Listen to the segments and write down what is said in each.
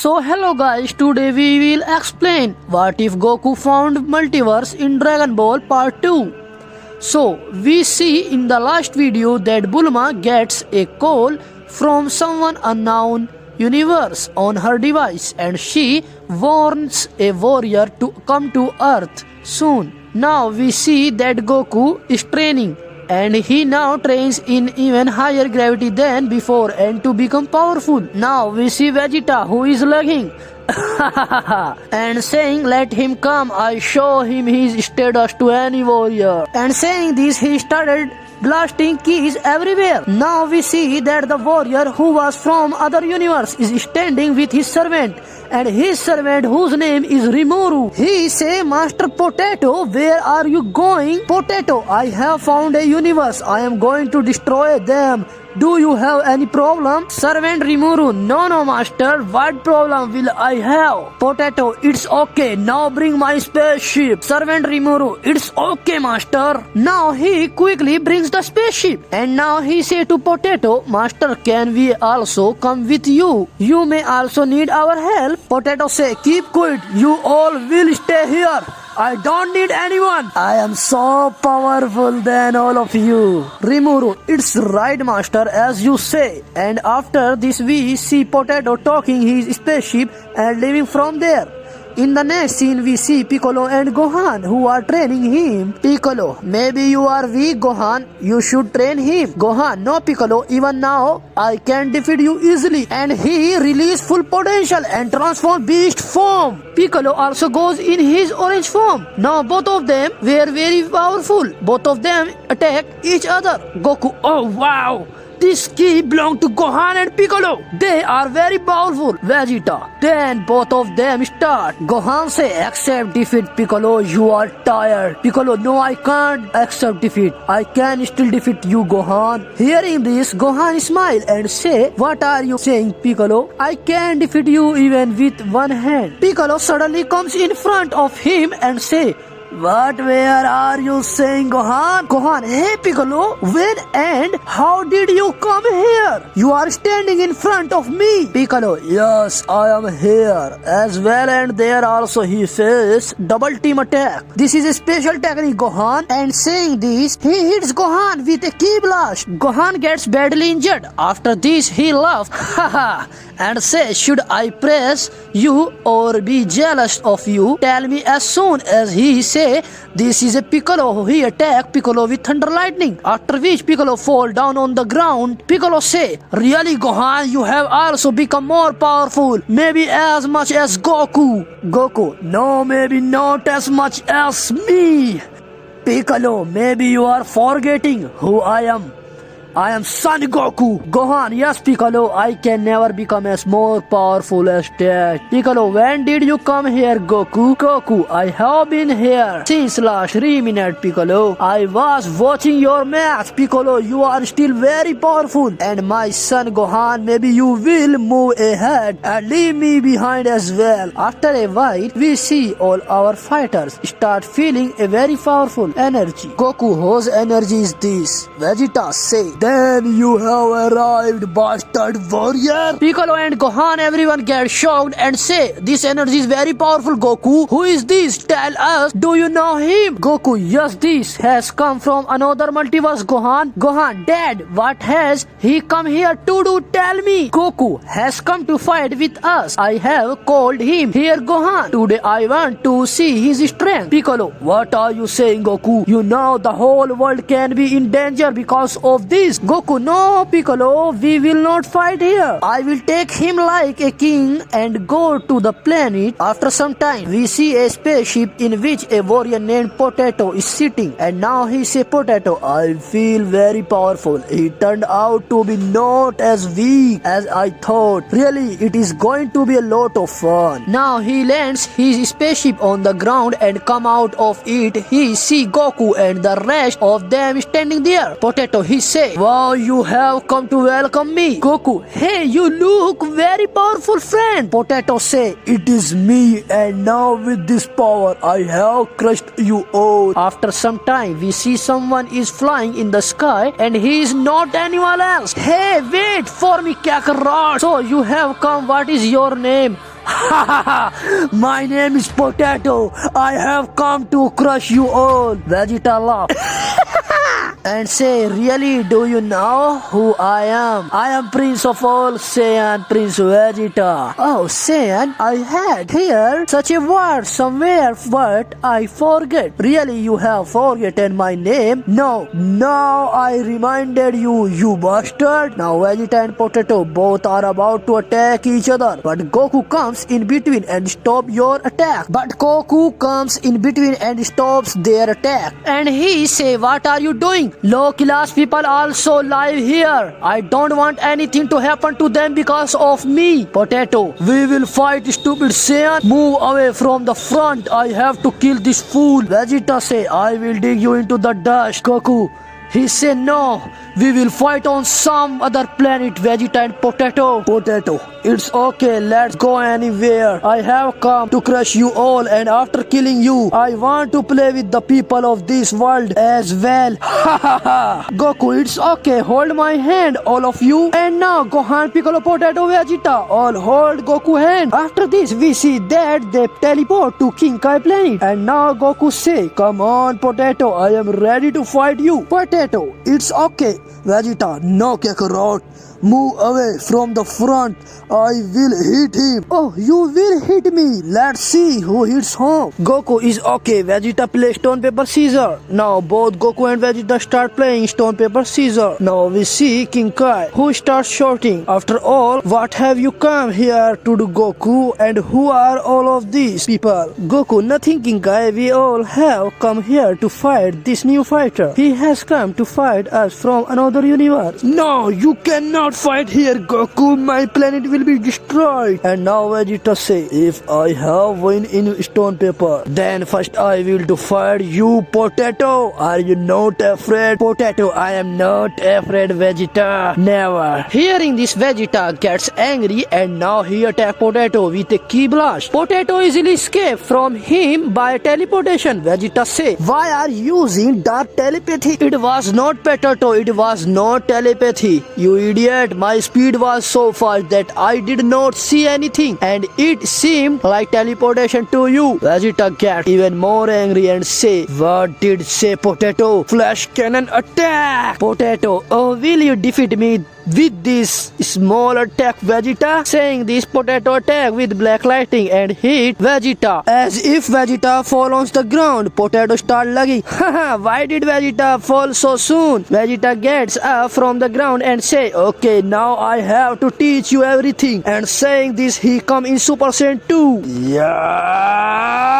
So hello guys, today we will explain what if Goku found multiverse in Dragon Ball Part 2. So we see in the last video that Bulma gets a call from someone unknown universe on her device and she warns a warrior to come to Earth soon. Now we see that Goku is training and he now trains in even higher gravity than before and to become powerful. Now we see Vegeta who is lagging and saying let him come, I show him his status to any warrior. And saying this he started blasting keys everywhere. Now we see that the warrior who was from other universe is standing with his servant and his servant whose name is Rimuru. He say, Master Potato, where are you going? Potato, I have found a universe. I am going to destroy them. Do you have any problem? Servant Rimuru, no master, what problem will I have? Potato, it's okay, now bring my spaceship. Servant Rimuru, it's okay master. Now he quickly brings the spaceship and now he say to Potato, Master, can we also come with you? You may also need our help. Potato say, keep quiet, you all will stay here. I don't need anyone. I am so powerful than all of you. Rimuru, it's right master as you say. And after this we see Potato taking his spaceship and leaving from there. In the next scene we see Piccolo and Gohan who are training him. Piccolo, maybe you are weak Gohan, you should train him. Gohan, no Piccolo, even now I can defeat you easily. And he release full potential and transform beast form. Piccolo also goes in his orange form. Now both of them were very powerful. Both of them attack each other. Goku, oh wow! This key belongs to Gohan and Piccolo. They are very powerful. Vegeta. Then both of them start. Gohan say, accept defeat Piccolo, you are tired. Piccolo, no I can't accept defeat. I can still defeat you Gohan. Hearing this, Gohan smile and say, what are you saying Piccolo? I can defeat you even with one hand. Piccolo suddenly comes in front of him and say, what, where are you saying Gohan? Gohan, hey Piccolo, when and how did you come here? You are standing in front of me. Piccolo, yes, I am here as well and there also he says double team attack. This is a special technique Gohan, and saying this, he hits Gohan with a ki blast. Gohan gets badly injured. After this he laughs, and says, should I praise you or be jealous of you? Tell me. As soon as he say this is a Piccolo, he attack Piccolo with thunder lightning, after which Piccolo fall down on the ground. Piccolo say, really Gohan, you have also become more powerful, maybe as much as Goku. Goku, no, maybe not as much as me. Piccolo, maybe you are forgetting who I am. I am Son Goku. Gohan, yes Piccolo, I can never become as more powerful as that. Piccolo, when did you come here Goku? Goku, I have been here since last 3 minutes Piccolo. I was watching your match Piccolo, you are still very powerful. And my son Gohan, maybe you will move ahead and leave me behind as well. After a while, we see all our fighters start feeling a very powerful energy. Goku, whose energy is this? Vegeta say, then you have arrived, bastard warrior. Piccolo and Gohan, everyone get shocked and say, this energy is very powerful Goku. Who is this? Tell us, do you know him? Goku, yes, this has come from another multiverse Gohan. Gohan, Dad, what has he come here to do? Tell me. Goku has come to fight with us. I have called him here Gohan. Today I want to see his strength. Piccolo, what are you saying Goku? You know the whole world can be in danger because of this. Goku, no Piccolo, we will not fight here. I will take him like a king and go to the planet. After some time, we see a spaceship in which a warrior named Potato is sitting. And now he say, Potato, I feel very powerful. He turned out to be not as weak as I thought. Really, it is going to be a lot of fun. Now he lands his spaceship on the ground and come out of it. He see Goku and the rest of them standing there. Potato, he say, Wow, you have come to welcome me. Goku, hey, you look very powerful, friend. Potato say, it is me, and now with this power, I have crushed you all. After some time, we see someone is flying in the sky, and he is not anyone else. Hey, wait for me, Kakarot. So you have come. What is your name? My name is Potato. I have come to crush you all. Vegeta laughed. And say, really, do you know who I am? I am Prince of all Saiyan, Prince Vegeta. Oh, Saiyan, I had heard such a word somewhere, but I forget. Really, you have forgotten my name? No, now I reminded you, you bastard. Now Vegeta and Potato both are about to attack each other, but Goku comes in between and stop your attack. But Goku comes in between and stops their attack. And he say, what are you doing? Low class people also live here. I don't want anything to happen to them because of me. Potato, we will fight stupid Saiyan. Move away from the front. I have to kill this fool. Vegeta say, I will dig you into the dust. Goku, he said, no, we will fight on some other planet. Vegeta and Potato. Potato, it's okay, let's go anywhere. I have come to crush you all, and after killing you, I want to play with the people of this world as well. Goku, it's okay, hold my hand, all of you. And now Gohan, Piccolo, Potato, Vegeta all hold Goku hand. After this, we see that they teleport to King Kai planet. And now Goku say, come on Potato, I am ready to fight you. Potato, it's okay. Vegeta, no Kakarot. Move away from the front. I will hit him. Oh, you will hit me. Let's see who hits home. Goku is okay. Vegeta play stone, paper, scissors. Now both Goku and Vegeta start playing stone, paper, scissors. Now we see King Kai, who starts shouting. After all, what have you come here to do, Goku? And who are all of these people? Goku, nothing, King Kai. We all have come here to fight this new fighter. He has come to fight us from another universe. No, you cannot fight here, Goku. My planet will be destroyed. And now Vegeta say, if I have win in stone paper, then first I will to fight you, Potato. Are you not afraid? Potato, I am not afraid, Vegeta. Never. Hearing this, Vegeta gets angry and now he attacks Potato with a ki blast. Potato easily escapes from him by teleportation. Vegeta say, why are you using dark telepathy? It was not Potato, it was not telepathy. You idiot. My speed was so fast that I did not see anything, and it seemed like teleportation to you. Vegeta gets even more angry and say, what did say Potato? Flash cannon attack! Potato, oh, will you defeat me with this small attack, Vegeta? Saying this, Potato attack with black lightning and hit Vegeta. As if Vegeta fall on the ground, Potato start lagging. Haha, why did Vegeta fall so soon? Vegeta gets up from the ground and say, okay, now I have to teach you everything. And saying this, he come in Super Saiyan 2. Yeah!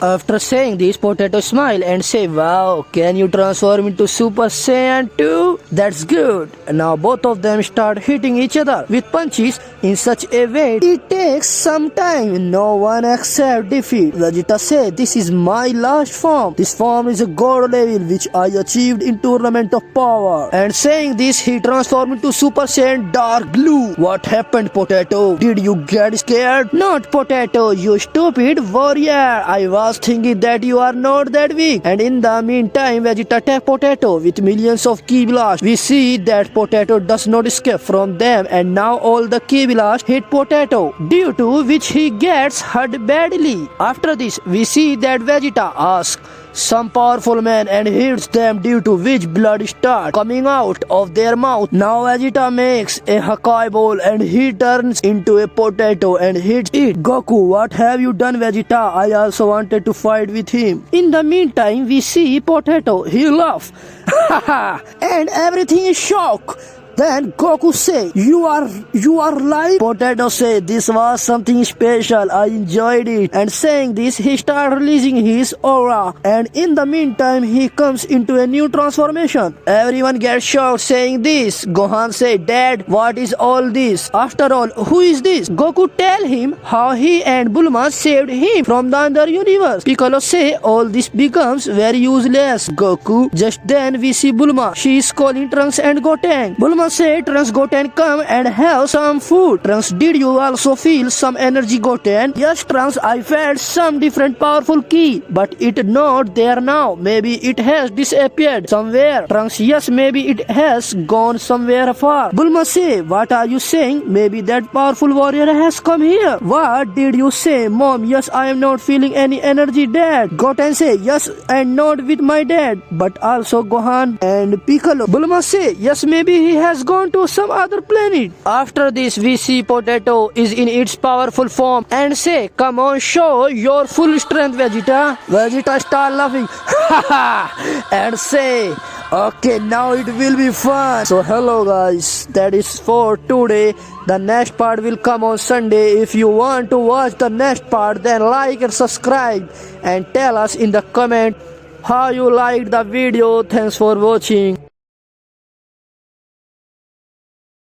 After saying this, Potato smile and say, wow, can you transform into Super Saiyan 2? That's good. And now both of them start hitting each other with punches in such a way it takes some time. No one accepts defeat. Vegeta said, this is my last form. This form is a god level which I achieved in Tournament of Power. And saying this, he transformed into Super Saiyan Dark Blue. What happened, Potato? Did you get scared? Not Potato, you stupid warrior. I was thinking that you are not that weak. And in the meantime, Vegeta attacked Potato with millions of ki blasts. We see that Potato does not escape from them, and now all the ki blasts hit Potato, due to which he gets hurt badly. After this, we see that Vegeta asks some powerful man and hits them, due to which blood starts coming out of their mouth. Now Vegeta makes a Hakai ball and he turns into a potato and hits it. Goku, what have you done, Vegeta? I also wanted to fight with him. In the meantime, we see Potato. He laughs. And everything is shock. Then Goku say, you are live? Potato say, this was something special, I enjoyed it. And saying this, he started releasing his aura. And in the meantime, he comes into a new transformation. Everyone gets shocked saying this. Gohan say, Dad, what is all this? After all, who is this? Goku tell him how he and Bulma saved him from the other universe. Piccolo say, all this becomes very useless, Goku. Just then we see Bulma. She is calling Trunks and Goten. Bulma say, Trunks, Goten, come and have some food. Trunks, did you also feel some energy, Goten? Yes, Trunks, I felt some different powerful key, but it not there now. Maybe it has disappeared somewhere. Trunks, yes, maybe it has gone somewhere far. Bulma say, what are you saying? Maybe that powerful warrior has come here. What did you say, Mom? Yes, I am not feeling any energy, Dad. Goten say, yes, and not with my dad, but also Gohan and Piccolo. Bulma say, yes, maybe he has gone to some other planet. After this, we see Potato is in its powerful form and say, come on, show your full strength, Vegeta. Vegeta start laughing and say, okay, now it will be fun. So hello guys, that is for today. The next part will come on Sunday. If you want to watch the next part, then like and subscribe and tell us in the comment how you liked the video. Thanks for watching.